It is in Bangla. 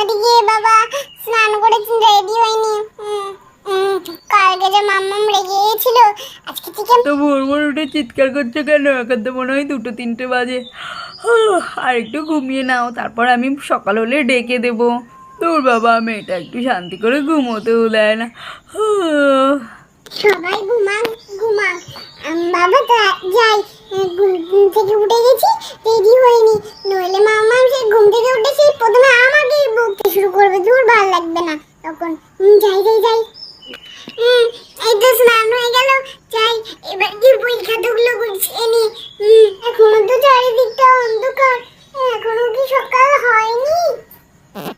ওদিকে বাবা স্নান করে রেডি হয়নি। কালকে যে মাম্মাম রেগে গিয়েছিল, আজকে থেকে তো ভোর ভোর উঠে চিৎকার করছো কেন? এখন তো মনে হয় 2-3টে বাজে। আর একটু ঘুমিয়ে নাও, তারপর আমি সকাল হলে ডেকে দেবো। তোর বাবা মেয়েটা একটু শান্তি করে ঘুমোতেও দেয় না। সবাই ঘুমাক ঘুমাক। বাবা যাই, ঘুম থেকে উঠে গেছি, রেডি হয়নি, নইলে মাম্মাম সে ঘুম থেকে উঠে সেই প্রথমে আমাকেই বকতে শুরু করবে, দূর ভালো লাগবে না তখন। যাই যাই যাই। এই তো স্নান হয়ে গেল, যাই এবার কি বই খাতাগুলো গুছিয়ে নি। এখনো তো চারিদিকটা অন্ধকার, এখনো কি সকাল হয়নি?